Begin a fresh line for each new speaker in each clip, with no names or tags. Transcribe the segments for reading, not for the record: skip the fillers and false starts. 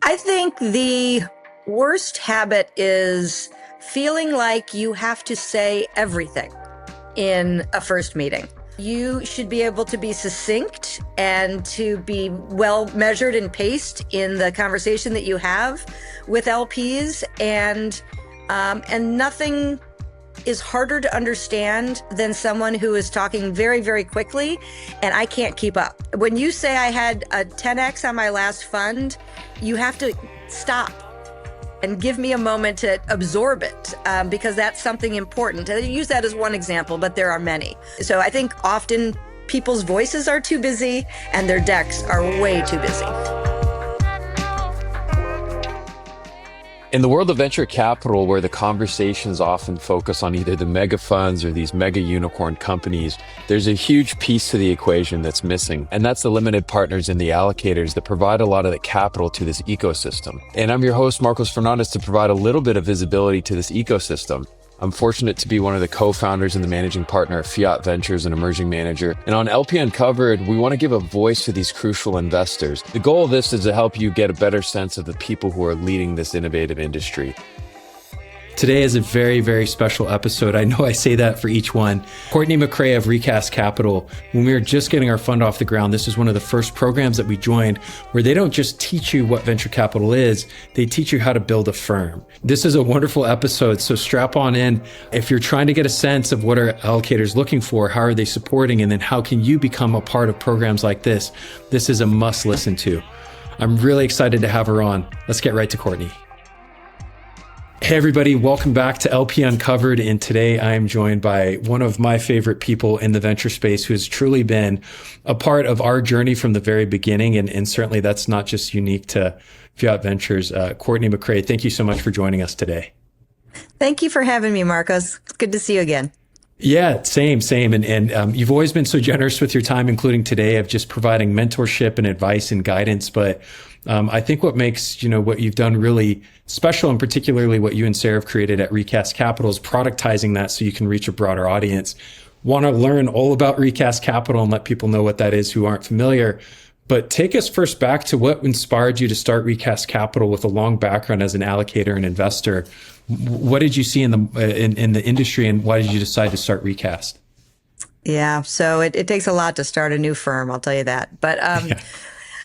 I think the worst habit is feeling like you have to say everything in a first meeting. You should be able to be succinct and to be well measured and paced in the conversation that you have with LPs, and nothing is harder to understand than someone who is talking very, very quickly and I can't keep up. When you say I had a 10x on my last fund, you have to stop and give me a moment to absorb it, because that's something important. I use that as one example, but there are many. So I think often people's voices are too busy and their decks are way too busy.
In the world of venture capital, where the conversations often focus on either the mega funds or these mega unicorn companies, there's a huge piece to the equation that's missing. And that's the limited partners and the allocators that provide a lot of the capital to this ecosystem. And I'm your host, Marcos Fernandez, to provide a little bit of visibility to this ecosystem. I'm fortunate to be one of the co-founders and the managing partner of Fiat Ventures, an emerging manager. And on LP Uncovered, we want to give a voice to these crucial investors. The goal of this is to help you get a better sense of the people who are leading this innovative industry.
Today is a very, very special episode. I know I say that for each one. Courtney McCrea of Recast Capital. When we were just getting our fund off the ground, this is one of the first programs that we joined where they don't just teach you what venture capital is, they teach you how to build a firm. This is a wonderful episode, so strap on in. If you're trying to get a sense of what are allocators looking for, how are they supporting, and then how can you become a part of programs like this, this is a must listen to. I'm really excited to have her on. Let's get right to Courtney. Hey everybody, welcome back to LP Uncovered, and today I am joined by one of my favorite people in the venture space who has truly been a part of our journey from the very beginning, and certainly that's not just unique to Fiat Ventures. Courtney McCrea, thank you so much for joining us today.
Thank you for having me, Marcos. It's good to see you again.
Yeah, same. And you've always been so generous with your time, including today, of just providing mentorship and advice and guidance. But I think what makes, what you've done really special, and particularly what you and Sarah have created at Recast Capital, is productizing that so you can reach a broader audience. Want to learn all about Recast Capital and let people know what that is who aren't familiar. But take us first back to what inspired you to start Recast Capital with a long background as an allocator and investor. What did you see in the industry, and why did you decide to start Recast?
Yeah, so it takes a lot to start a new firm, I'll tell you that. But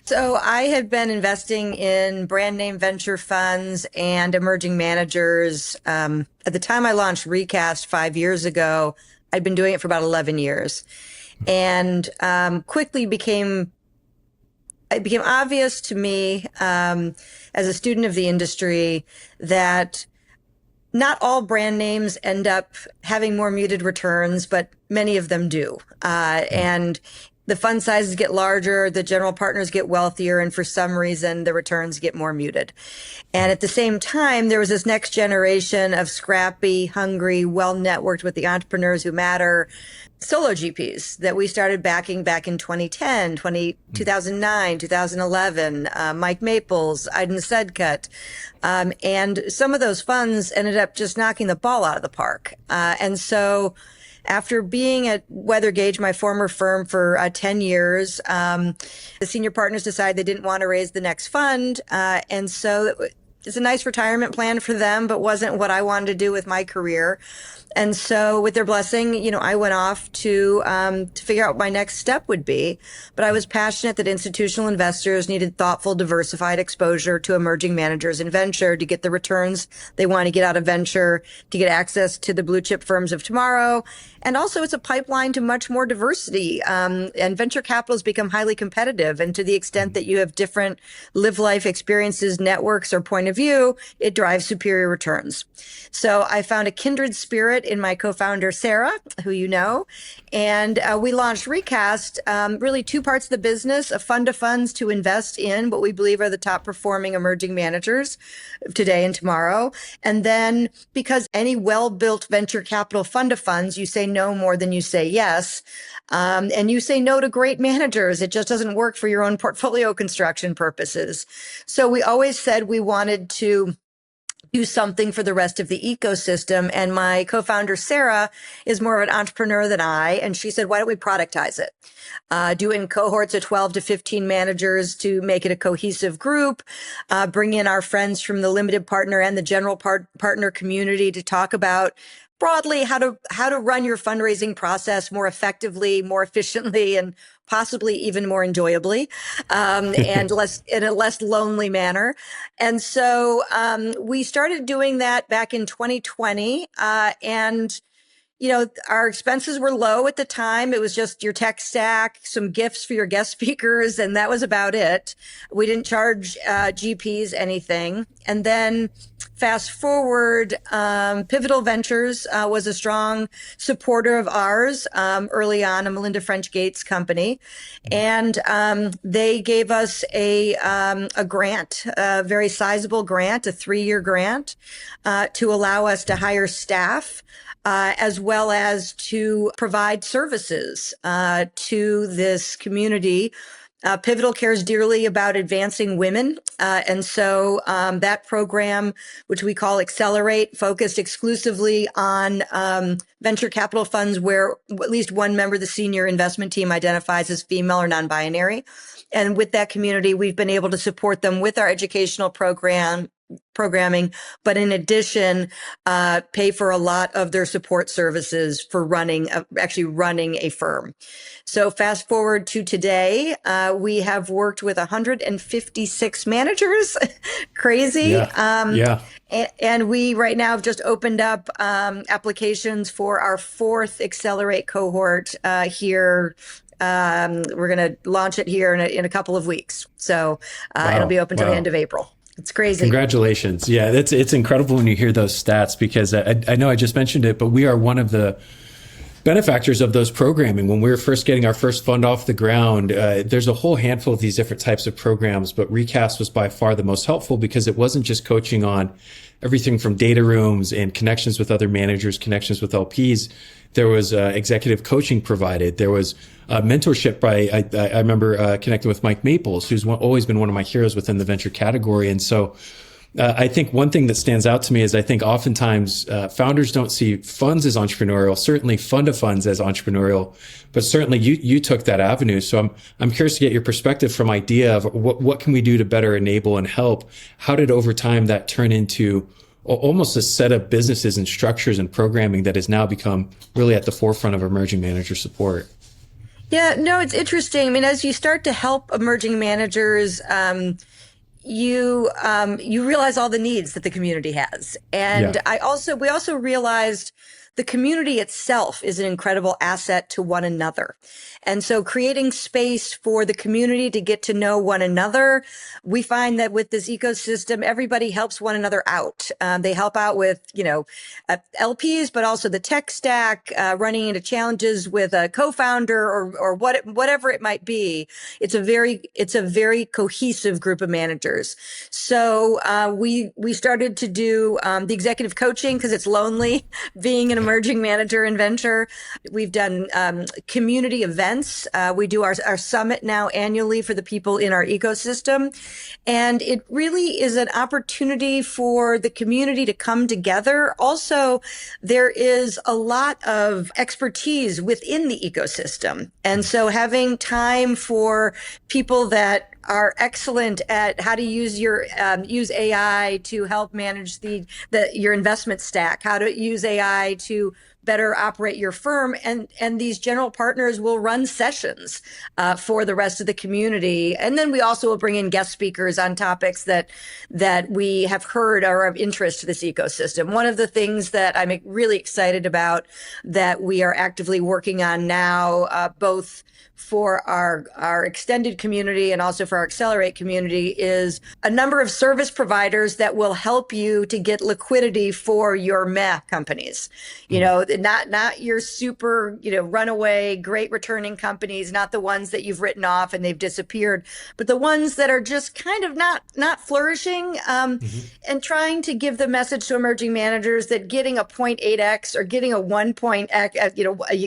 So I had been investing in brand name venture funds and emerging managers. At the time I launched Recast 5 years ago, I'd been doing it for about 11 years, and quickly it became obvious to me as a student of the industry that not all brand names end up having more muted returns, but many of them do. And the fund sizes get larger, the general partners get wealthier, and for some reason, the returns get more muted. And at the same time, there was this next generation of scrappy, hungry, well-networked with the entrepreneurs who matter, solo GPs that we started backing back in 2010, 2009, 2011, Mike Maples, Aiden Sedcut. And some of those funds ended up just knocking the ball out of the park. And so after being at Weather Gauge, my former firm, for 10 years, the senior partners decided they didn't want to raise the next fund. And so it's a nice retirement plan for them, but wasn't what I wanted to do with my career. And so with their blessing, I went off to figure out what my next step would be. But I was passionate that institutional investors needed thoughtful, diversified exposure to emerging managers in venture to get the returns they want to get out of venture, to get access to the blue chip firms of tomorrow. And also it's a pipeline to much more diversity. And venture capital has become highly competitive. And to the extent that you have different live life experiences, networks, or point of view, it drives superior returns. So I found a kindred spirit in my co-founder, Sarah, who you know, and we launched Recast, really two parts of the business: a fund of funds to invest in what we believe are the top performing emerging managers of today and tomorrow. And then, because any well-built venture capital fund of funds, you say no more than you say yes. And you say no to great managers. It just doesn't work for your own portfolio construction purposes. So we always said we wanted to do something for the rest of the ecosystem. And my co-founder, Sarah, is more of an entrepreneur than I. And she said, why don't we productize it? Do it in cohorts of 12 to 15 managers to make it a cohesive group, bring in our friends from the limited partner and the general partner community to talk about broadly how to run your fundraising process more effectively, more efficiently, and possibly even more enjoyably, and less in a less lonely manner. And so we started doing that back in 2020, and our expenses were low at the time. It was just your tech stack, some gifts for your guest speakers, and that was about it. We didn't charge GPs anything. And then fast forward, Pivotal Ventures was a strong supporter of ours early on, a Melinda French Gates company. And they gave us a grant, a very sizable grant, a 3-year grant, to allow us to hire staff, as well as to provide services to this community. Pivotal cares dearly about advancing women. And so that program, which we call Accelerate, focused exclusively on venture capital funds where at least one member of the senior investment team identifies as female or non-binary. And with that community, we've been able to support them with our educational programming, but in addition, pay for a lot of their support services for running a firm. So fast forward to today, we have worked with 156 managers. Crazy.
Yeah.
And we right now have just opened up applications for our 4th Accelerate cohort here. We're going to launch it here in a couple of weeks. So it'll be open to the end of April. It's crazy.
Congratulations. Yeah, it's incredible when you hear those stats, because I know I just mentioned it, but we are one of the benefactors of those programming. When we were first getting our first fund off the ground, there's a whole handful of these different types of programs, but Recast was by far the most helpful because it wasn't just coaching on everything from data rooms and connections with other managers, connections with LPs. There was executive coaching provided. There was mentorship by, I remember connecting with Mike Maples, who's always been one of my heroes within the venture category. And so I think one thing that stands out to me is I think oftentimes founders don't see funds as entrepreneurial, certainly fund of funds as entrepreneurial, but certainly you took that avenue. So I'm curious to get your perspective from idea of what can we do to better enable and help? How did over time that turn into almost a set of businesses and structures and programming that has now become really at the forefront of emerging manager support?
Yeah, no, it's interesting. I mean, as you start to help emerging managers, you realize all the needs that the community has. And we also realized the community itself is an incredible asset to one another. And so creating space for the community to get to know one another, we find that with this ecosystem, everybody helps one another out. They help out with, LPs, but also the tech stack, running into challenges with a co-founder or whatever it might be. It's a very cohesive group of managers. So, we started to do, the executive coaching because it's lonely being an emerging manager in venture. We've done, community events. We do our summit now annually for the people in our ecosystem. And it really is an opportunity for the community to come together. Also, there is a lot of expertise within the ecosystem. And so having time for people that are excellent at how to use use AI to help manage your investment stack, how to use AI to better operate your firm, and these general partners will run sessions for the rest of the community, and then we also will bring in guest speakers on topics that we have heard are of interest to this ecosystem. One of the things that I'm really excited about that we are actively working on now, both for our extended community and also for our Accelerate community, is a number of service providers that will help you to get liquidity for your meh companies. not your super, runaway, great returning companies, not the ones that you've written off and they've disappeared, but the ones that are just kind of not flourishing, and trying to give the message to emerging managers that getting a 0.8x or getting a 1.x,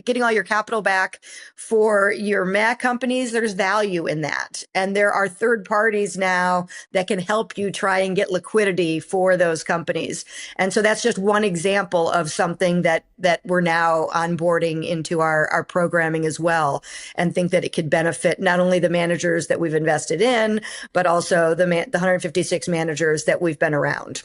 getting all your capital back for your MAC companies, there's value in that. And there are third parties now that can help you try and get liquidity for those companies. And so that's just one example of something that we're now onboarding into our programming as well, and think that it could benefit not only the managers that we've invested in, but also the 156 managers that we've been around.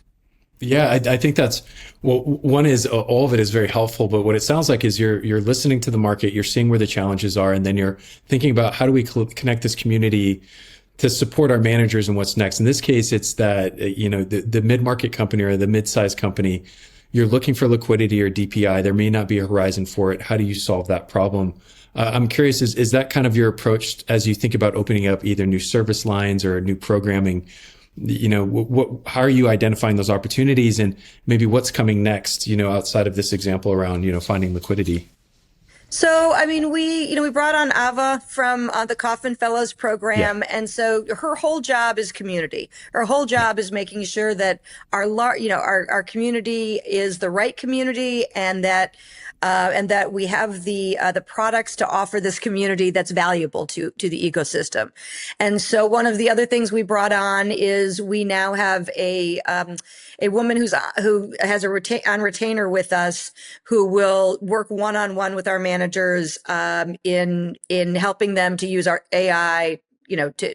Yeah, I think that's, well, one is all of it is very helpful, but what it sounds like is you're listening to the market, you're seeing where the challenges are, and then you're thinking about how do we connect this community to support our managers and what's next. In this case, it's that, the mid-market company or the mid-sized company, you're looking for liquidity or DPI. There may not be a horizon for it. How do you solve that problem? I'm curious, is that kind of your approach as you think about opening up either new service lines or new programming? How are you identifying those opportunities, and maybe what's coming next, outside of this example around, finding liquidity?
So, we brought on Ava from the Kaufman Fellows program. Yeah. And so her whole job is community. Her whole job is making sure that our community is the right community, and that we have the products to offer this community that's valuable to the ecosystem. And so one of the other things we brought on is we now have a woman who has on retainer with us, who will work one-on-one with our managers in helping them to use our AI,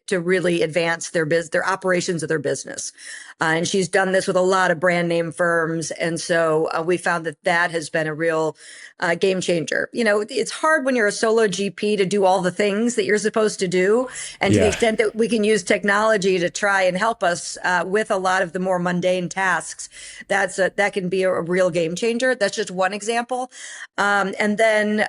to really advance their operations of their business. And she's done this with a lot of brand name firms. And so we found that has been a real game changer. It's hard when you're a solo GP to do all the things that you're supposed to do. And to the extent that we can use technology to try and help us with a lot of the more mundane tasks, that can be a real game changer. That's just one example. And then,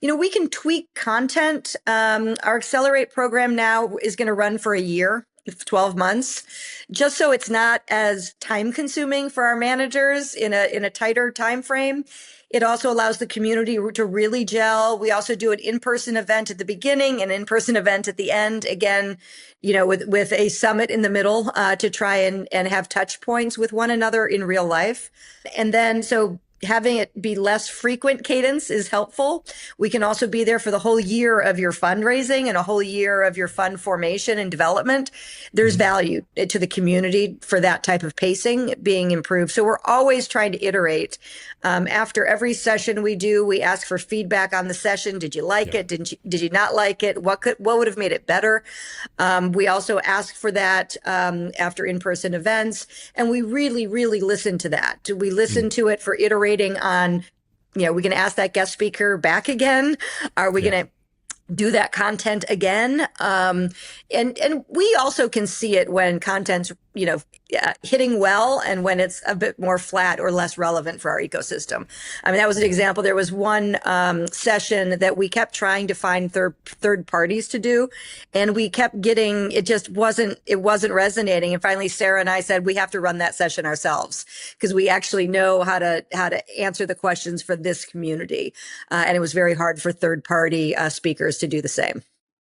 we can tweak content. Our Accelerate program now is going to run for a year. 12 months, just so it's not as time consuming for our managers in a tighter time frame. It also allows the community to really gel. We also do an in-person event at the beginning, an in-person event at the end, again, with a summit in the middle, to try and have touch points with one another in real life. And then, so having it be less frequent cadence is helpful. We can also be there for the whole year of your fundraising and a whole year of your fund formation and development. There's value to the community for that type of pacing being improved. So we're always trying to iterate. After every session we do, we ask for feedback on the session. Did you like it? Did you not like it? What would have made it better? We also ask for that after in-person events, and we really, really listen to that. We listen to it for iterating on, we can ask that guest speaker back again. Are we going to do that content again? And we also can see it when content's, hitting well, and when it's a bit more flat or less relevant for our ecosystem. That was an example. There was one session that we kept trying to find third parties to do, and we kept getting, it wasn't resonating. And finally, Sarah and I said, we have to run that session ourselves, because we actually know how to answer the questions for this community. And it was very hard for third party speakers to do the same.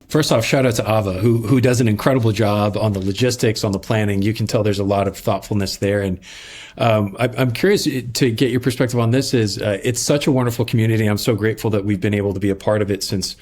First off, shout out to Ava, who does an incredible job on the logistics, on the planning. You can tell there's a lot of thoughtfulness there. And I'm curious to get your perspective on this. It's such a wonderful community. I'm so grateful that we've been able to be a part of it since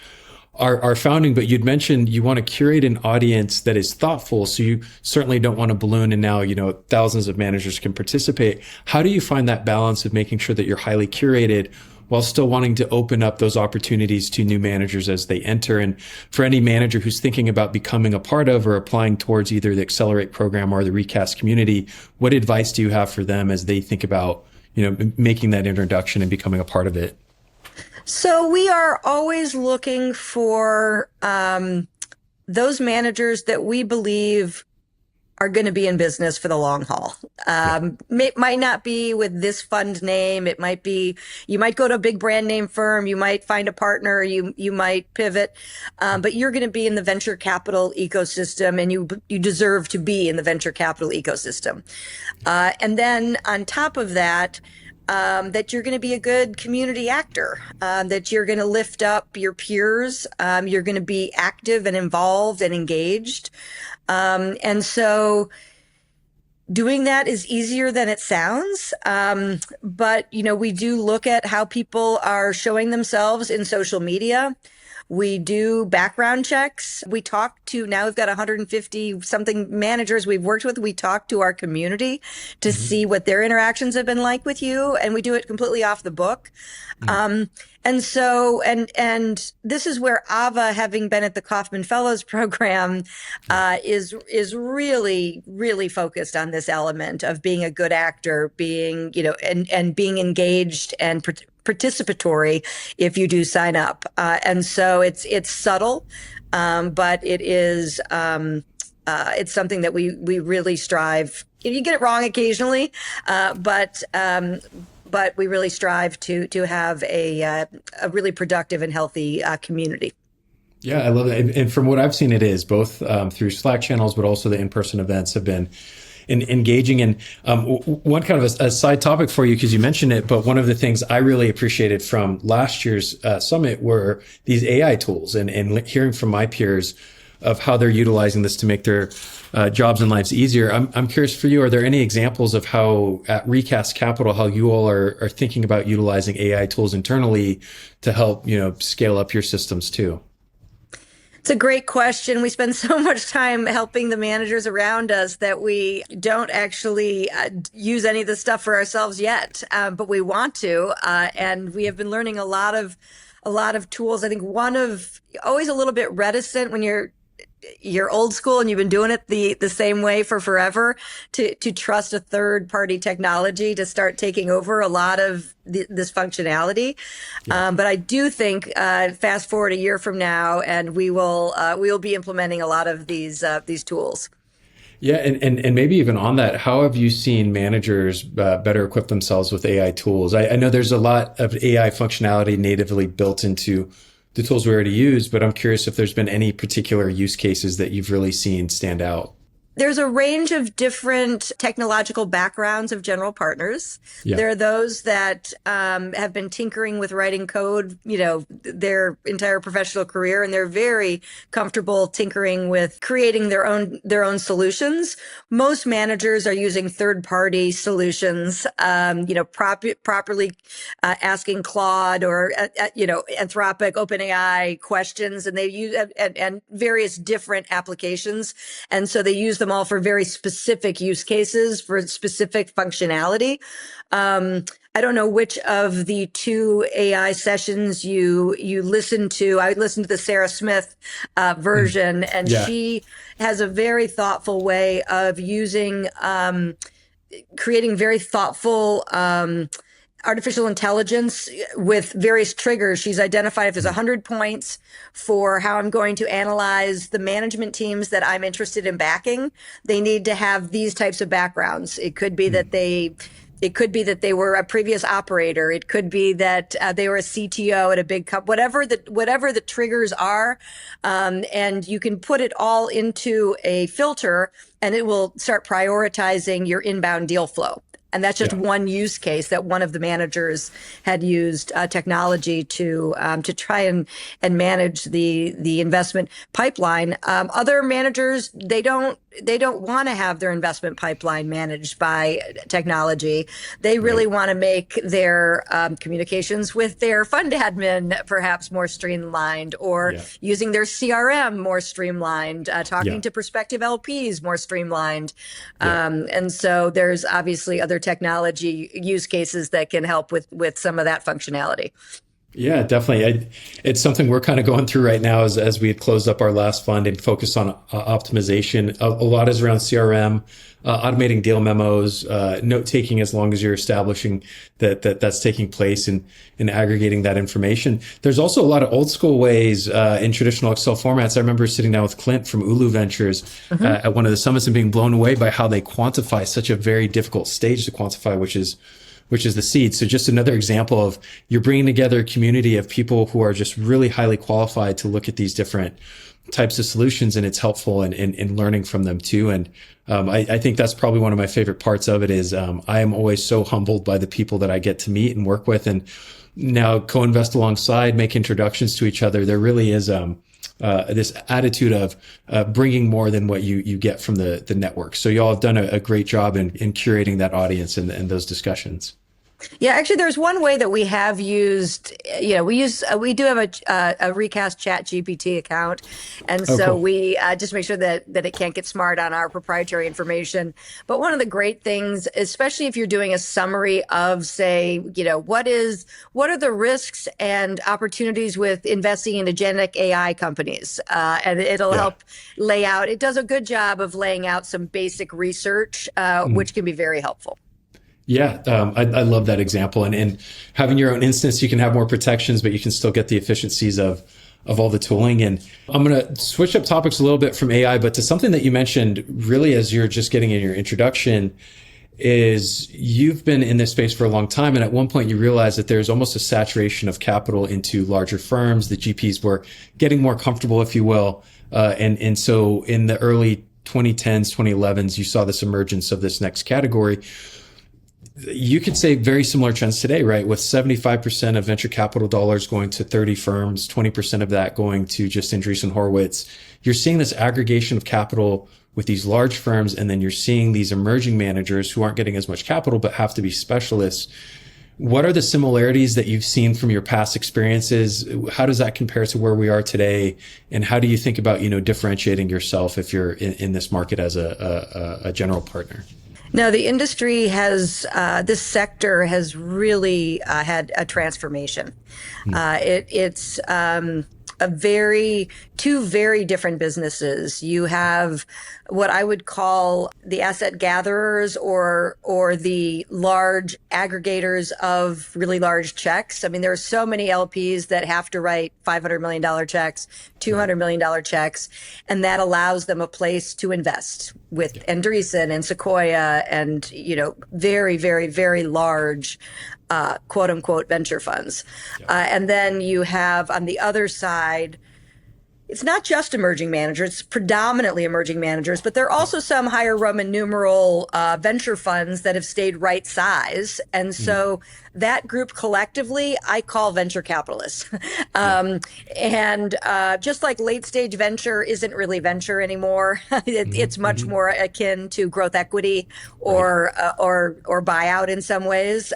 our founding. But you'd mentioned you want to curate an audience that is thoughtful. So you certainly don't want to balloon and now, thousands of managers can participate. How do you find that balance of making sure that you're highly curated while still wanting to open up those opportunities to new managers as they enter? And for any manager who's thinking about becoming a part of or applying towards either the Accelerate program or the Recast community, what advice do you have for them as they think about, making that introduction and becoming a part of it?
So we are always looking for those managers that we believe are going to be in business for the long haul. It might not be with this fund name. It might be, you might go to a big brand name firm. You might find a partner. You might pivot. But you're going to be in the venture capital ecosystem, and you deserve to be in the venture capital ecosystem. And then on top of that, that you're going to be a good community actor, that you're going to lift up your peers, you're going to be active and involved and engaged. And so doing that is easier than it sounds. But, we do look at how people are showing themselves in social media. We do background checks. We talk to, now we've got 150 something managers we've worked with. We talk to our community to see what their interactions have been like with you. And we do it completely off the book. And so, and this is where AVA, having been at the Kauffman Fellows program, is really, really focused on this element of being a good actor, being, and being engaged and participatory if you do sign up. And so it's subtle, but it is, it's something that we really strive. You get it wrong occasionally, but we really strive to have a really productive and healthy community.
Yeah, I love it. And from what I've seen, it is both through Slack channels, but also the in-person events have been engaging. And one kind of a side topic for you, because you mentioned it, but one of the things I really appreciated from last year's summit were these AI tools and hearing from my peers of how they're utilizing this to make their jobs and lives easier. I'm curious for you, are there any examples of how at Recast Capital, how you all are thinking about utilizing AI tools internally to help, scale up your systems too?
It's a great question. We spend so much time helping the managers around us that we don't actually use any of this stuff for ourselves yet, but we want to. And we have been learning a lot of tools. I think one of always a little bit reticent when you're old school and you've been doing it the same way for forever to trust a third party technology to start taking over a lot of this functionality. Yeah. But I do think fast forward a year from now and we will be implementing a lot of these tools.
Yeah. And maybe even on that, how have you seen managers better equip themselves with AI tools? I know there's a lot of AI functionality natively built into the tools we already use, but I'm curious if there's been any particular use cases that you've really seen stand out.
There's a range of different technological backgrounds of general partners. Yeah. There are those that have been tinkering with writing code, their entire professional career, and they're very comfortable tinkering with creating their own solutions. Most managers are using third-party solutions, properly asking Claude or Anthropic, OpenAI questions, and they use and various different applications, and so they use them all for very specific use cases for specific functionality. I don't know which of the two AI sessions you listened to. I listened to the Sarah Smith version, and she has a very thoughtful way of using, creating very thoughtful artificial intelligence with various triggers. She's identified if there's 100 points for how I'm going to analyze the management teams that I'm interested in backing, they need to have these types of backgrounds. It could be that they were a previous operator. It could be that they were a CTO at a big company, whatever the triggers are. And you can put it all into a filter and it will start prioritizing your inbound deal flow. And that's just one use case that one of the managers had used technology to try and manage the investment pipeline. Other managers, they don't want to have their investment pipeline managed by technology. They really want to make their communications with their fund admin perhaps more streamlined, or using their CRM more streamlined, talking to prospective LPs more streamlined. And so there's obviously other technology use cases that can help with some of that functionality.
Yeah, definitely. It's something we're kind of going through right now as we had closed up our last fund and focused on optimization. A lot is around CRM, automating deal memos, note taking as long as you're establishing that's taking place and aggregating that information. There's also a lot of old school ways in traditional Excel formats. I remember sitting down with Clint from Ulu Ventures at one of the summits and being blown away by how they quantify such a very difficult stage to quantify, which is the seed. So just another example of you're bringing together a community of people who are just really highly qualified to look at these different types of solutions, and it's helpful in learning from them too. And I think that's probably one of my favorite parts of it is I am always so humbled by the people that I get to meet and work with, and now co-invest alongside, make introductions to each other. There really is this attitude of bringing more than what you get from the network. So y'all have done a great job in curating that audience and those discussions.
Yeah, actually, there's one way that we have used, we do have a Recast Chat GPT account. And so
cool.
we just make sure that it can't get smart on our proprietary information. But one of the great things, especially if you're doing a summary of, say, what are the risks and opportunities with investing in agentic AI companies? And it'll help lay out, it does a good job of laying out some basic research, which can be very helpful.
Yeah, I love that example. And having your own instance, you can have more protections, but you can still get the efficiencies of all the tooling. And I'm going to switch up topics a little bit from AI, but to something that you mentioned really as you're just getting in your introduction is you've been in this space for a long time. And at one point you realized that there's almost a saturation of capital into larger firms. The GPs were getting more comfortable, if you will. And so in the early 2010s, 2011s, you saw this emergence of this next category. You could say very similar trends today, right? With 75% of venture capital dollars going to 30 firms, 20% of that going to just Andreessen Horowitz. You're seeing this aggregation of capital with these large firms, and then you're seeing these emerging managers who aren't getting as much capital but have to be specialists. What are the similarities that you've seen from your past experiences? How does that compare to where we are today? And how do you think about, differentiating yourself if you're in this market as a general partner?
No, the industry has, this sector has really had a transformation. It's two very different businesses. You have what I would call the asset gatherers or the large aggregators of really large checks. I mean, there are so many LPs that have to write $500 million checks, $200 million checks, and that allows them a place to invest with Andreessen and Sequoia and, very, very, very large quote unquote venture funds. And then you have on the other side, it's not just emerging managers, it's predominantly emerging managers, but there are also some higher Roman numeral venture funds that have stayed right size. And so that group collectively, I call venture capitalists. And just like late stage venture isn't really venture anymore, it's much more akin to growth equity or buyout in some ways.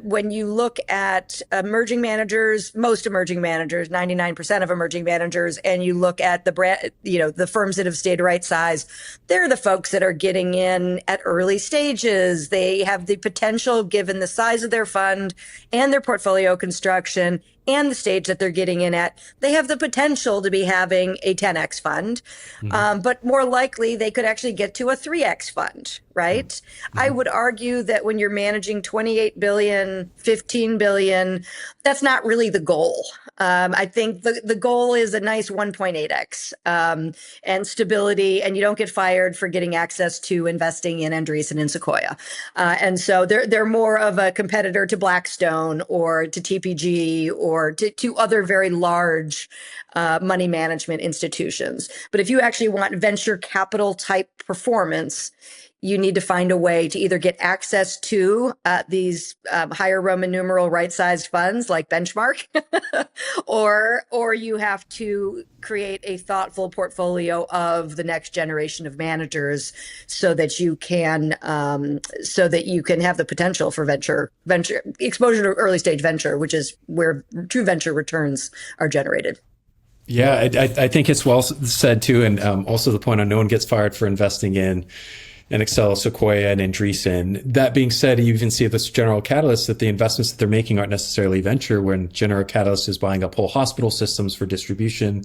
When you look at emerging managers, most emerging managers, 99% of emerging managers, and you look at the brand, the firms that have stayed right size, they're the folks that are getting in at early stages. They have the potential, given the size of their fund and their portfolio construction and the stage that they're getting in at, they have the potential to be having a 10x fund. But more likely, they could actually get to a 3x fund, right? I would argue that when you're managing 28 billion, 15 billion, that's not really the goal. I think the goal is a nice 1.8x and stability, and you don't get fired for getting access to investing in Andreessen and Sequoia. And so they're more of a competitor to Blackstone or to TPG or to other very large money management institutions. But if you actually want venture capital type performance, you need to find a way to either get access to these higher Roman numeral right-sized funds like Benchmark, or you have to create a thoughtful portfolio of the next generation of managers so that you can have the potential for venture exposure to early stage venture, which is where true venture returns are generated.
Yeah, I think it's well said too, and also the point on no one gets fired for investing in and Excel, Sequoia, and Andreessen. That being said, you even see this General Catalyst that the investments that they're making aren't necessarily venture. When General Catalyst is buying up whole hospital systems for distribution,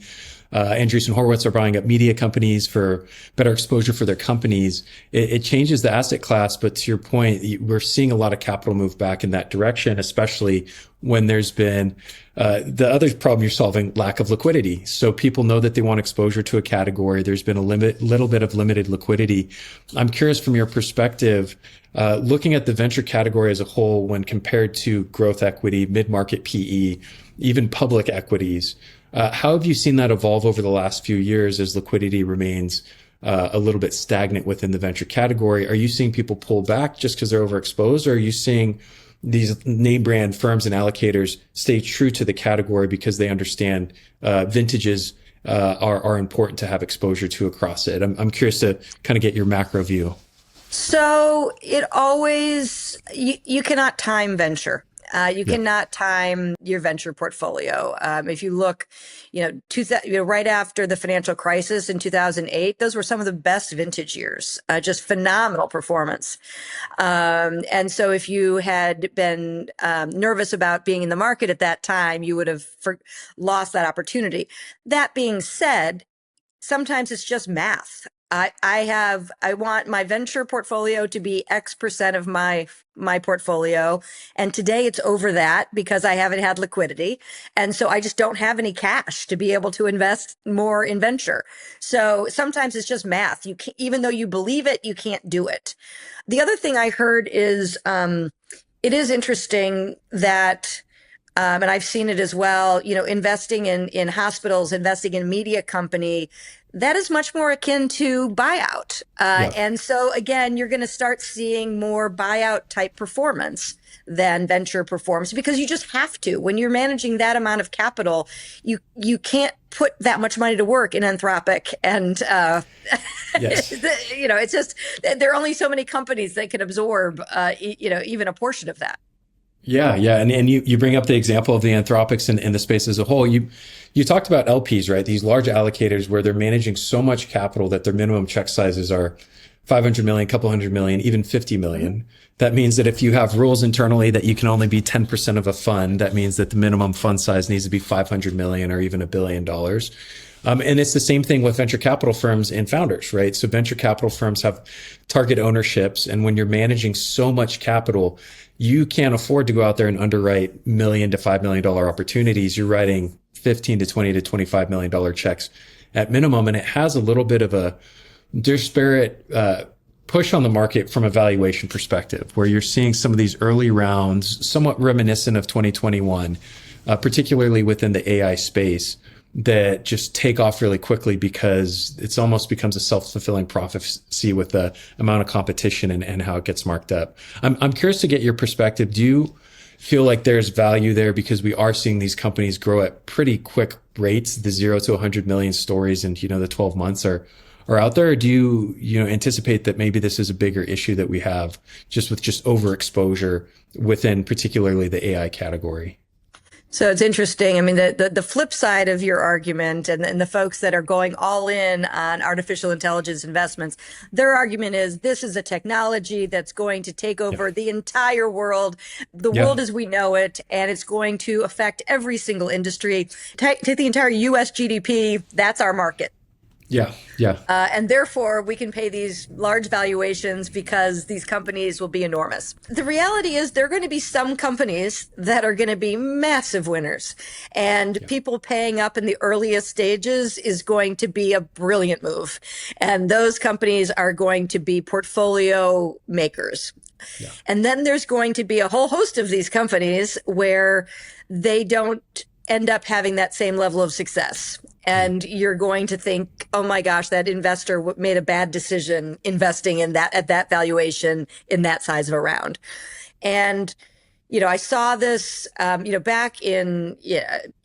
Andreessen Horowitz are buying up media companies for better exposure for their companies. It changes the asset class, but to your point, we're seeing a lot of capital move back in that direction, especially when there's been the other problem you're solving, lack of liquidity. So people know that they want exposure to a category. There's been a little bit of limited liquidity. I'm curious from your perspective, looking at the venture category as a whole when compared to growth equity, mid-market PE, even public equities, How have you seen that evolve over the last few years as liquidity remains a little bit stagnant within the venture category? Are you seeing people pull back just because they're overexposed, or are you seeing these name brand firms and allocators stay true to the category because they understand vintages are important to have exposure to across it? I'm curious to kind of get your macro view.
So it always, you cannot time venture. You cannot time your venture portfolio. If you look, right after the financial crisis in 2008, those were some of the best vintage years, just phenomenal performance. And so if you had been nervous about being in the market at that time, you would have lost that opportunity. That being said, sometimes it's just math. I want my venture portfolio to be X% of my portfolio. And today it's over that because I haven't had liquidity. And so I just don't have any cash to be able to invest more in venture. So sometimes it's just math. You can't, even though you believe it, you can't do it. The other thing I heard is, it is interesting that, and I've seen it as well, investing in hospitals, investing in media company, that is much more akin to buyout. And so again, you're going to start seeing more buyout type performance than venture performance because you just have to. When you're managing that amount of capital, you can't put that much money to work in Anthropic. And, it's just, there are only so many companies that can absorb, even a portion of that.
Yeah. And you bring up the example of the Anthropics and the space as a whole. You talked about LPs, right? These large allocators where they're managing so much capital that their minimum check sizes are 500 million, couple hundred million, even 50 million. Mm-hmm. That means that if you have rules internally that you can only be 10% of a fund, that means that the minimum fund size needs to be 500 million or even $1 billion. And it's the same thing with venture capital firms and founders, right? So venture capital firms have target ownerships. And when you're managing so much capital, you can't afford to go out there and underwrite $1 million to $5 million opportunities. You're writing 15 to 20 to $25 million checks at minimum. And it has a little bit of a disparate push on the market from a valuation perspective, where you're seeing some of these early rounds, somewhat reminiscent of 2021, particularly within the AI space, that just take off really quickly because it's almost becomes a self-fulfilling prophecy with the amount of competition and how it gets marked up. I'm curious to get your perspective. Do you feel like there's value there because we are seeing these companies grow at pretty quick rates? The 0 to 100 million stories in, the 12 months are out there? Or do you anticipate that maybe this is a bigger issue that we have just with overexposure within particularly the AI category?
So it's interesting. I mean, the flip side of your argument and the folks that are going all in on artificial intelligence investments, their argument is this is a technology that's going to take over the entire world, the world as we know it, and it's going to affect every single industry. Take the entire US GDP, that's our market. And therefore, we can pay these large valuations because these companies will be enormous. The reality is there are going to be some companies that are going to be massive winners. And people paying up in the earliest stages is going to be a brilliant move. And those companies are going to be portfolio makers. And then there's going to be a whole host of these companies where they don't end up having that same level of success. And you're going to think, oh my gosh, that investor made a bad decision investing in that at that valuation in that size of a round. And, I saw this, back in the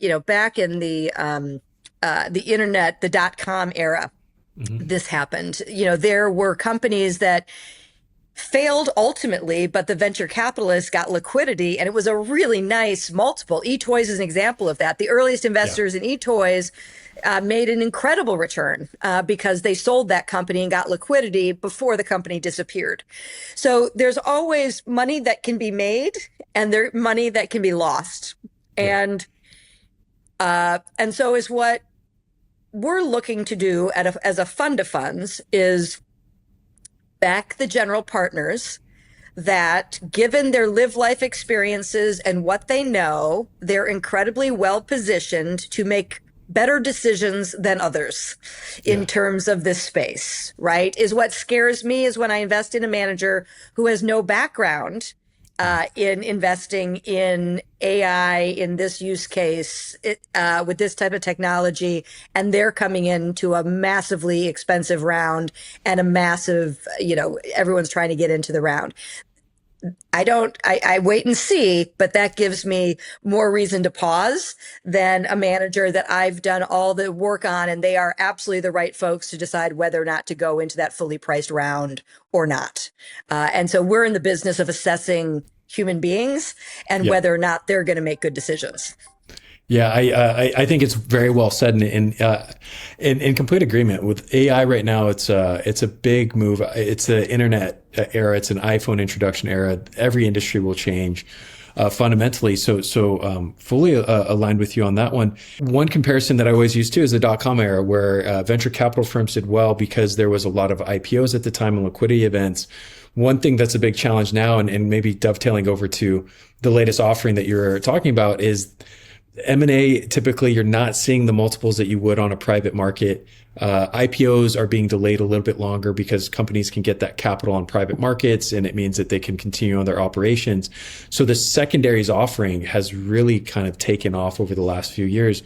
internet, the .com era, this happened. There were companies that failed ultimately, but the venture capitalists got liquidity, and it was a really nice multiple. eToys is an example of that. The earliest investors in eToys made an incredible return because they sold that company and got liquidity before the company disappeared. So there's always money that can be made and there's money that can be lost. And so is what we're looking to do as a fund of funds is back the general partners that, given their live life experiences and what they know, they're incredibly well positioned to make better decisions than others in terms of this space, right? Is what scares me is when I invest in a manager who has no background in investing in AI in this use case with this type of technology, and they're coming into a massively expensive round and a massive, everyone's trying to get into the round. I wait and see, but that gives me more reason to pause than a manager that I've done all the work on, and they are absolutely the right folks to decide whether or not to go into that fully priced round or not. And so we're in the business of assessing human beings and whether or not they're going to make good decisions.
Yeah, I think it's very well said, and in complete agreement with AI right now. It's a big move. It's the internet era. It's an iPhone introduction era. Every industry will change fundamentally. So fully aligned with you on that one. One comparison that I always use too is the .com era, where venture capital firms did well because there was a lot of IPOs at the time and liquidity events. One thing that's a big challenge now, and maybe dovetailing over to the latest offering that you're talking about, is M&A. Typically, you're not seeing the multiples that you would on a private market. IPOs are being delayed a little bit longer because companies can get that capital on private markets, and it means that they can continue on their operations. So the secondaries offering has really kind of taken off over the last few years.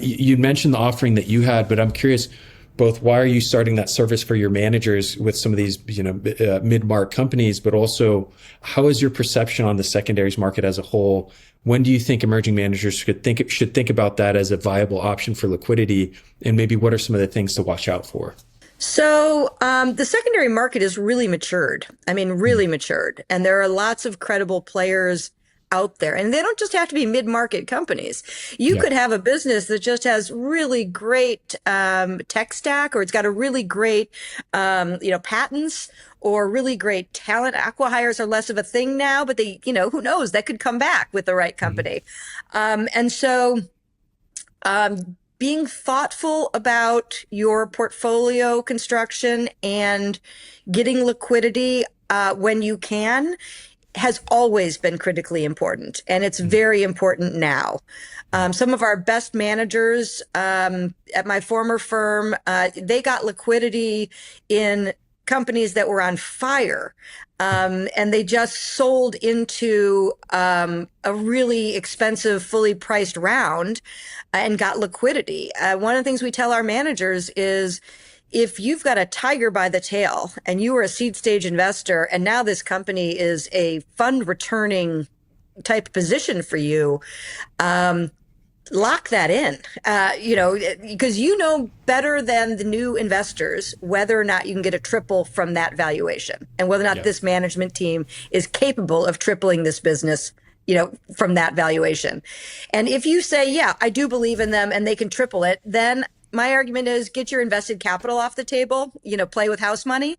You mentioned the offering that you had, but I'm curious, both why are you starting that service for your managers with some of these mid-market companies, but also how is your perception on the secondaries market as a whole? When do you think emerging managers should think about that as a viable option for liquidity? And maybe what are some of the things to watch out for?
So the secondary market is really matured. I mean, really matured. And there are lots of credible players out there. And they don't just have to be mid-market companies. You could have a business that just has really great tech stack, or it's got a really great, patents, or really great talent. Acqui-hires are less of a thing now, but they, who knows, that could come back with the right company. And so being thoughtful about your portfolio construction and getting liquidity when you can has always been critically important, and it's very important now. Some of our best managers at my former firm, they got liquidity in companies that were on fire, and they just sold into a really expensive, fully priced round and got liquidity. One of the things we tell our managers is, if you've got a tiger by the tail and you were a seed stage investor and now this company is a fund returning type position for you, lock that in, because better than the new investors whether or not you can get a triple from that valuation and whether or not this management team is capable of tripling this business from that valuation. And if you say, yeah, I do believe in them and they can triple it, then my argument is get your invested capital off the table, play with house money.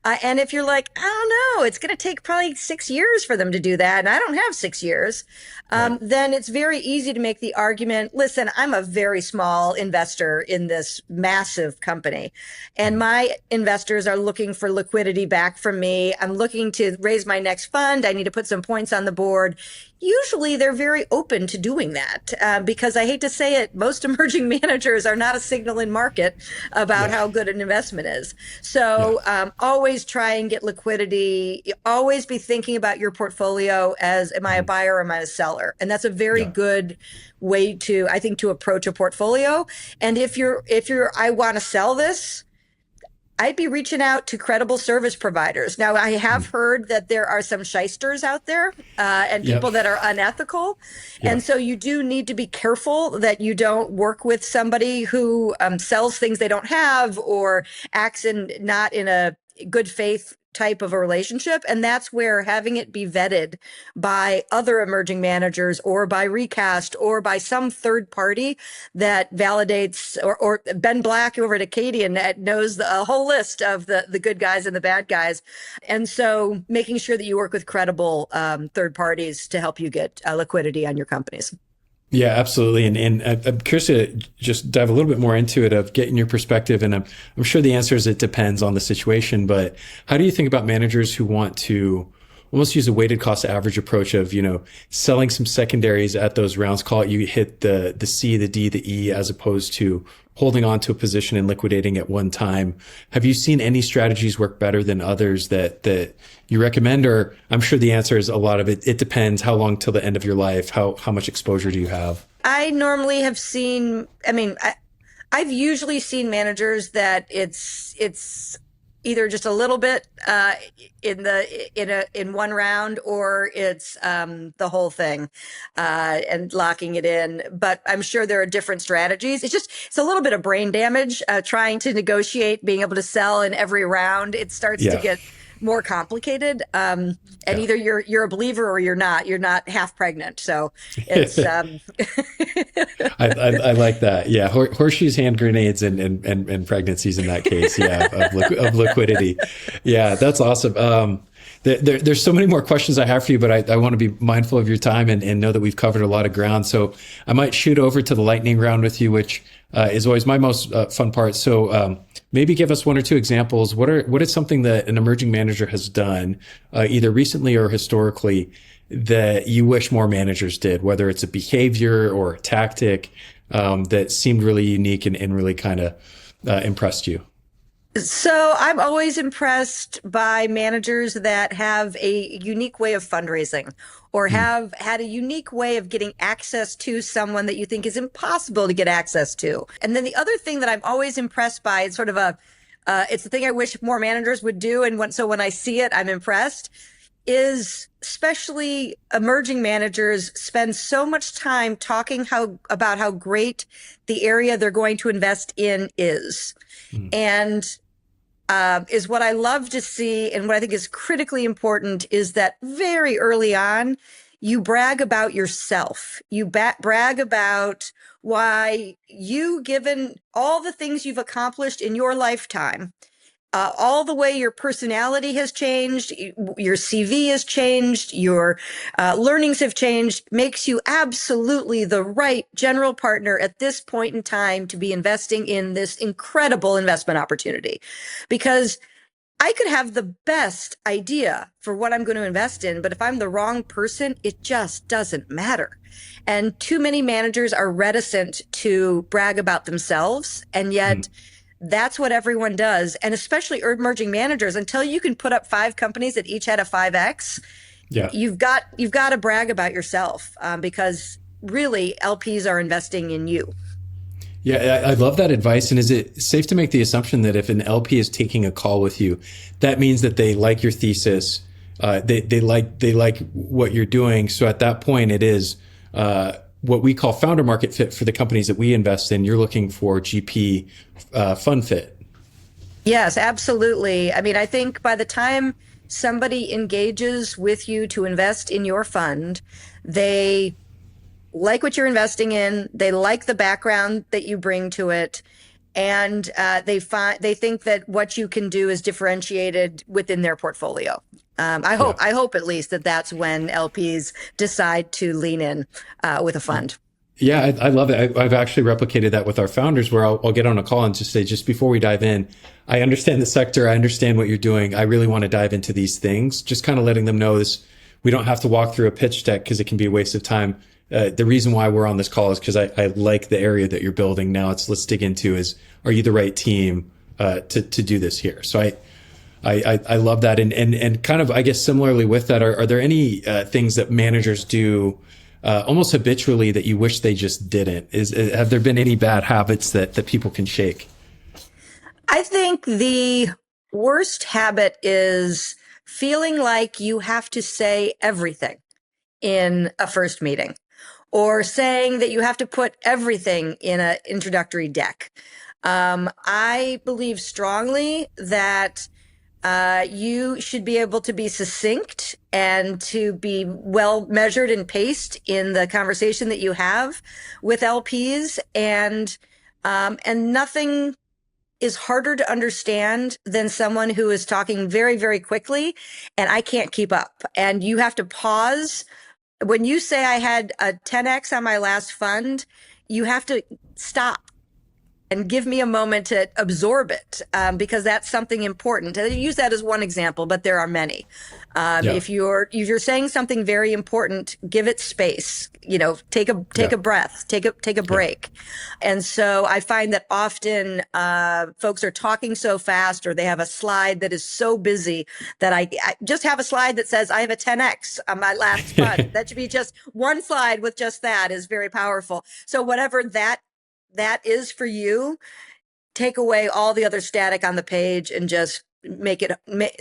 And if you're like, I don't know, it's going to take probably 6 years for them to do that, and I don't have 6 years, then it's very easy to make the argument, listen, I'm a very small investor in this massive company, and my investors are looking for liquidity back from me. I'm looking to raise my next fund. I need to put some points on the board. Usually they're very open to doing that because I hate to say it, most emerging managers are not a signal in market about how good an investment is. So always try and get liquidity. Always be thinking about your portfolio as, am I a buyer or am I a seller? And that's a very good way to, I think, to approach a portfolio. And if you're, I want to sell this, I'd be reaching out to credible service providers. Now, I have heard that there are some shysters out there and people that are unethical. And so you do need to be careful that you don't work with somebody who sells things they don't have or acts not in a good faith type of a relationship. And that's where having it be vetted by other emerging managers or by Recast or by some third party that validates, or Ben Black over at Acadian that knows the whole list of the good guys and the bad guys. And so making sure that you work with credible third parties to help you get liquidity on your companies.
Yeah, absolutely. And I'm curious to just dive a little bit more into it, of getting your perspective. And I'm sure the answer is it depends on the situation. But how do you think about managers who want to almost use a weighted cost average approach of, selling some secondaries at those rounds. Call it you hit the C, the D, the E, as opposed to holding on to a position and liquidating at one time. Have you seen any strategies work better than others that you recommend? Or I'm sure the answer is a lot of it. It depends. How long till the end of your life? How much exposure do you have?
I normally have seen, I've usually seen managers that it's either just a little bit in one round, or it's the whole thing and locking it in. But I'm sure there are different strategies. It's a little bit of brain damage trying to negotiate, being able to sell in every round. It starts to get more complicated. And either you're a believer or you're not. You're not half pregnant. So it's
I like that. Yeah. Horseshoes, hand grenades, and pregnancies in that case. Yeah. Of liquidity. Yeah. That's awesome. There's so many more questions I have for you, but I want to be mindful of your time and know that we've covered a lot of ground. So I might shoot over to the lightning round with you, which is always my most fun part. So maybe give us one or two examples. What is something that an emerging manager has done, either recently or historically, that you wish more managers did, whether it's a behavior or a tactic that seemed really unique and really kind of impressed you?
So I'm always impressed by managers that have a unique way of fundraising, or have had a unique way of getting access to someone that you think is impossible to get access to. And then the other thing that I'm always impressed by, it's sort of it's the thing I wish more managers would do. And so when I see it, I'm impressed, is especially emerging managers spend so much time talking about how great the area they're going to invest in is. And is what I love to see, and what I think is critically important is that very early on, you brag about yourself. You brag about why you, given all the things you've accomplished in your lifetime, all the way your personality has changed, your CV has changed, your learnings have changed, makes you absolutely the right general partner at this point in time to be investing in this incredible investment opportunity. Because I could have the best idea for what I'm going to invest in, but if I'm the wrong person, it just doesn't matter. And too many managers are reticent to brag about themselves, and yet that's what everyone does. And especially emerging managers, until you can put up 5 companies that each had a 5X, you've got to brag about yourself, because really LPs are investing in you.
Yeah, I love that advice. And is it safe to make the assumption that if an LP is taking a call with you, that means that they like your thesis, they like what you're doing? So at that point, it is what we call founder market fit for the companies that we invest in. You're looking for GP fund fit.
Yes, absolutely. I mean, I think by the time somebody engages with you to invest in your fund, they like what you're investing in. They like the background that you bring to it. And they think that what you can do is differentiated within their portfolio. I hope at least that's when LPs decide to lean in with a fund.
Yeah, I love it. I've actually replicated that with our founders, where I'll get on a call and just say, just before we dive in, I understand the sector. I understand what you're doing. I really want to dive into these things. Just kind of letting them know this. We don't have to walk through a pitch deck because it can be a waste of time. The reason why we're on this call is because I like the area that you're building. Now let's dig into is, are you the right team to do this here? So I love that. And kind of, I guess, similarly with that, are there any things that managers do almost habitually that you wish they just didn't? Have there been any bad habits that people can shake?
I think the worst habit is feeling like you have to say everything in a first meeting, or saying that you have to put everything in an introductory deck. I believe strongly that you should be able to be succinct and to be well measured and paced in the conversation that you have with LPs, and nothing is harder to understand than someone who is talking very, very quickly and I can't keep up. And you have to pause. When you say I had a 10X on my last fund, you have to stop and give me a moment to absorb it, because that's something important. And I use that as one example, but there are many. If you're saying something very important, give it space. Take a breath, take a break. And so I find that often folks are talking so fast, or they have a slide that is so busy that I just have a slide that says I have a 10x on my last fund. That should be just one slide with just that is very powerful. So whatever that is for you, take away all the other static on the page and just make it.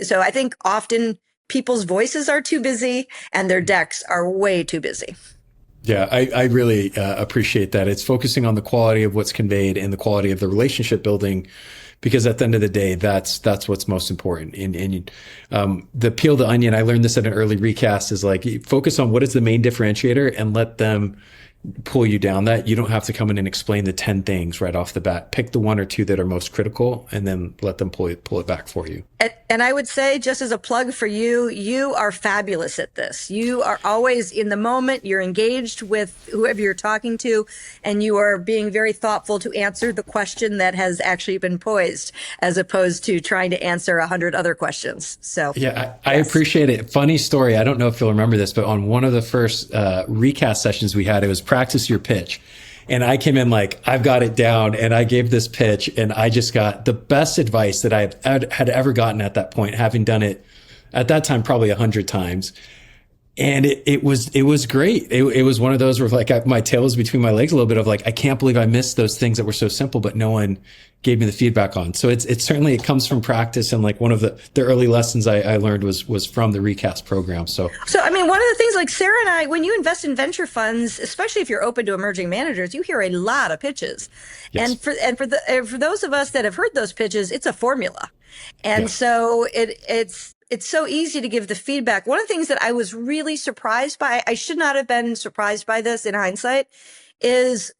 So I think often people's voices are too busy and their decks are way too busy.
Yeah, I really appreciate that. It's focusing on the quality of what's conveyed and the quality of the relationship building, because at the end of the day, that's what's most important. And the peel the onion, I learned this at an early recast, is like focus on what is the main differentiator and let them pull you down that. You don't have to come in and explain the 10 things right off the bat. Pick the one or two that are most critical and then let them pull it back for you.
And I would say, just as a plug for you, you are fabulous at this. You are always in the moment. You're engaged with whoever you're talking to, and you are being very thoughtful to answer the question that has actually been posed, as opposed to trying to answer 100 other questions. So
yeah, I appreciate it. Funny story. I don't know if you'll remember this, but on one of the first recast sessions we had, it was practice your pitch. And I came in like, I've got it down, and I gave this pitch, and I just got the best advice that I had ever gotten at that point, having done it at that time probably 100 times. And it was great. It was one of those where like my tail was between my legs a little bit of like, I can't believe I missed those things that were so simple, but no one gave me the feedback on. So it's certainly, it comes from practice. And like one of the early lessons I learned was from the Recast program. So
I mean, one of the things, like Sarah and I, when you invest in venture funds, especially if you're open to emerging managers, you hear a lot of pitches. Yes. And for those of us that have heard those pitches, it's a formula. And so it's so easy to give the feedback. One of the things that I was really surprised by, I should not have been surprised by this in hindsight, is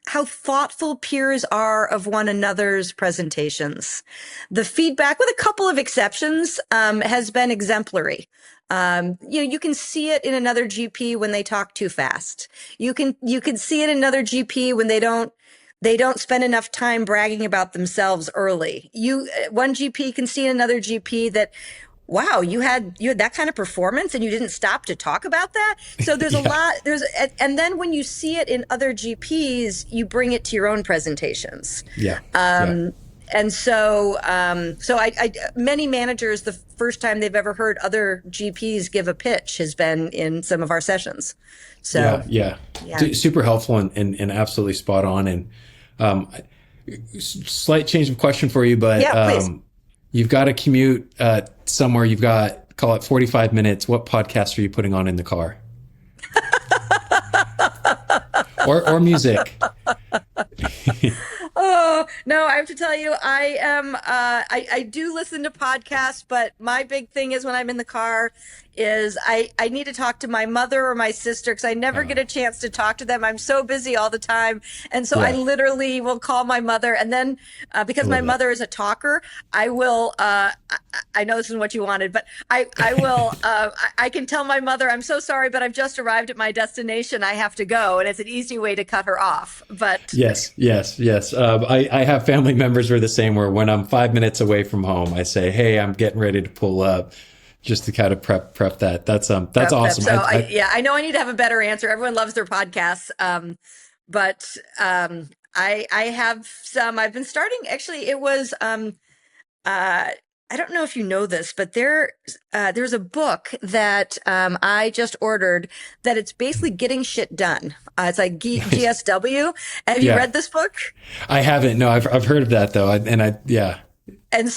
how thoughtful peers are of one another's presentations. The feedback, with a couple of exceptions, has been exemplary. You can see it in another GP when they talk too fast. You can see it in another GP when they don't spend enough time bragging about themselves early. One GP can see in another GP that, wow, you had that kind of performance and you didn't stop to talk about that. So there's a lot, and then when you see it in other GPs, you bring it to your own presentations. And so many managers, the first time they've ever heard other GPs give a pitch has been in some of our sessions. So super helpful and absolutely spot on. And slight change of question for you, but please. You've got to commute somewhere. You've got, call it 45 minutes. What podcast are you putting on in the car? or music? Oh, no, I have to tell you, I do listen to podcasts, but my big thing is when I'm in the car is I need to talk to my mother or my sister, because I never get a chance to talk to them. I'm so busy all the time. And so I literally will call my mother, and then because my mother is a talker, I will, I know this isn't what you wanted, but I will, I can tell my mother, I'm so sorry, but I've just arrived at my destination. I have to go. And it's an easy way to cut her off. But
yes. I have family members who are the same, where when I'm 5 minutes away from home, I say, hey, I'm getting ready to pull up, just to kind of prep that. That's awesome.
So I know I need to have a better answer. Everyone loves their podcasts. But I have some, I've been starting, actually, it was, I don't know if you know this, but there's a book that I just ordered that it's basically getting shit done. It's like GSW. Have you read this book?
I haven't. No, I've heard of that though. And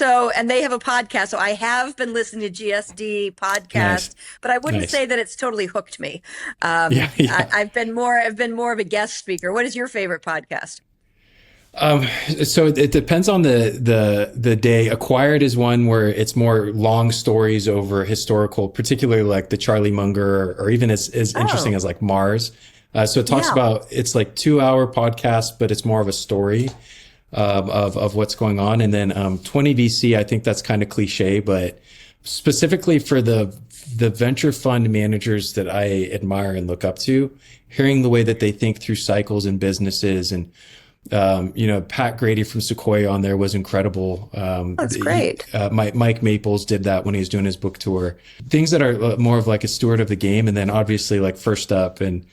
they have a podcast. So I have been listening to GSD podcast, but I wouldn't say that it's totally hooked me. I've been more of a guest speaker. What is your favorite podcast? So it depends on the day. Acquired is one where it's more long stories over historical, particularly like the Charlie Munger, or even as interesting as like Mars. So it talks about, it's like 2-hour podcast, but it's more of a story of what's going on. And then 20 VC, I think that's kind of cliche, but specifically for the venture fund managers that I admire and look up to, hearing the way that they think through cycles and businesses and Pat Grady from Sequoia on there was incredible.
That's great.
Mike Maples did that when he was doing his book tour. Things that are more of like a steward of the game, and then obviously like First Up and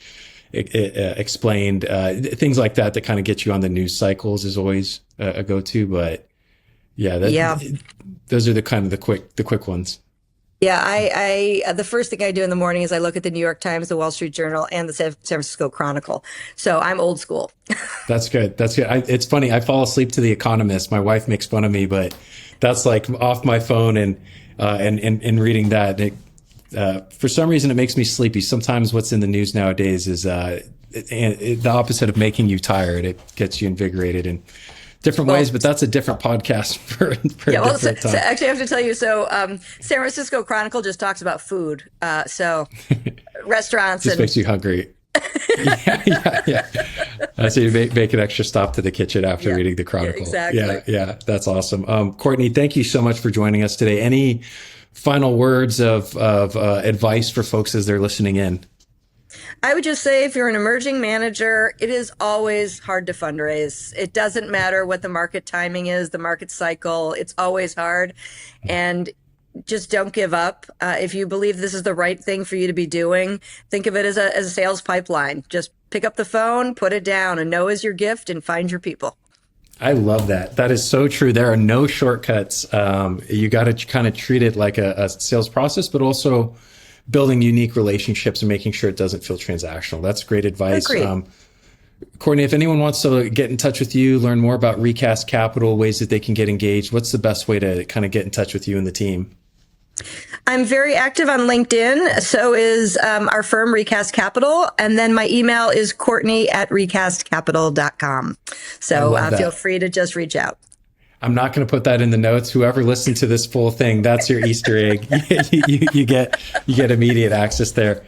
Explained, things like that kind of get you on the news cycles is always a go-to. But those are the kind of the quick ones.
Yeah, I the first thing I do in the morning is I look at the New York Times, the Wall Street Journal, and the San Francisco Chronicle. So I'm old school. That's good.
It's funny. I fall asleep to The Economist. My wife makes fun of me, but that's like off my phone and reading that. For some reason, it makes me sleepy. Sometimes what's in the news nowadays is the opposite of making you tired. It gets you invigorated and different ways, but that's a different podcast for a different time.
So actually, I have to tell you, San Francisco Chronicle just talks about food. So restaurants
just makes you hungry. Yeah. So you make an extra stop to the kitchen after reading the Chronicle.
Exactly.
Yeah, that's awesome. Courtney, thank you so much for joining us today. Any final words of advice for folks as they're listening in?
I would just say if you're an emerging manager, it is always hard to fundraise. It doesn't matter what the market timing is, the market cycle, it's always hard. And just don't give up. If you believe this is the right thing for you to be doing, think of it as a sales pipeline. Just pick up the phone, put it down, and know is your gift and find your people.
I love that. That is so true. There are no shortcuts. You got to kind of treat it like a sales process, but also building unique relationships and making sure it doesn't feel transactional. That's great advice. Courtney, if anyone wants to get in touch with you, learn more about Recast Capital, ways that they can get engaged, what's the best way to kind of get in touch with you and the team?
I'm very active on LinkedIn. So is our firm, Recast Capital. And then my email is Courtney@recastcapital.com. So feel free to just reach out.
I'm not going to put that in the notes. Whoever listened to this full thing, that's your Easter egg. you get immediate access there.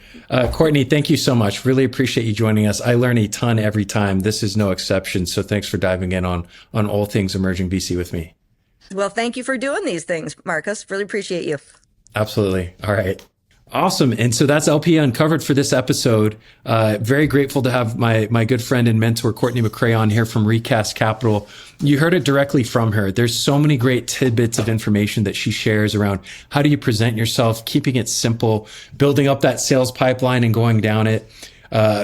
Courtney, thank you so much. Really appreciate you joining us. I learn a ton every time. This is no exception. So thanks for diving in on all things emerging VC with me.
Well, thank you for doing these things, Marcus. Really appreciate you.
Absolutely. All right. Awesome. And so that's LP Uncovered for this episode. Very grateful to have my good friend and mentor, Courtney McCrea, on here from Recast Capital. You heard it directly from her. There's so many great tidbits of information that she shares around how do you present yourself, keeping it simple, building up that sales pipeline and going down it,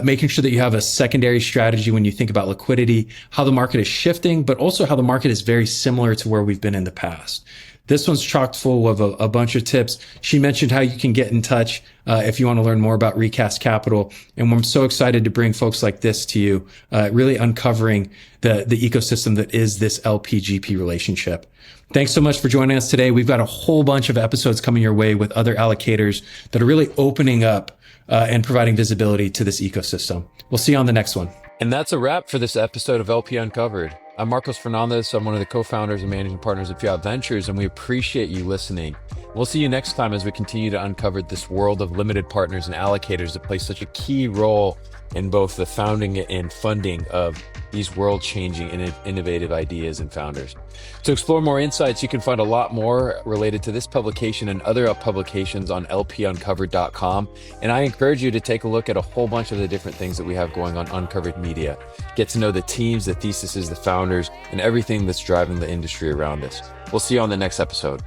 making sure that you have a secondary strategy when you think about liquidity, how the market is shifting, but also how the market is very similar to where we've been in the past. This one's chock full of a bunch of tips. She mentioned how you can get in touch if you want to learn more about Recast Capital. And I'm so excited to bring folks like this to you, really uncovering the ecosystem that is this LP-GP relationship. Thanks so much for joining us today. We've got a whole bunch of episodes coming your way with other allocators that are really opening up and providing visibility to this ecosystem. We'll see you on the next one.
And that's a wrap for this episode of LP Uncovered. I'm Marcos Fernandez. I'm one of the co-founders and managing partners of Fiat Ventures, and we appreciate you listening. We'll see you next time as we continue to uncover this world of limited partners and allocators that play such a key role in both the founding and funding of these world-changing and innovative ideas and founders. To explore more insights, you can find a lot more related to this publication and other publications on lpuncovered.com. And I encourage you to take a look at a whole bunch of the different things that we have going on Uncovered Media. Get to know the teams, the theses, the founders, and everything that's driving the industry around us. We'll see you on the next episode.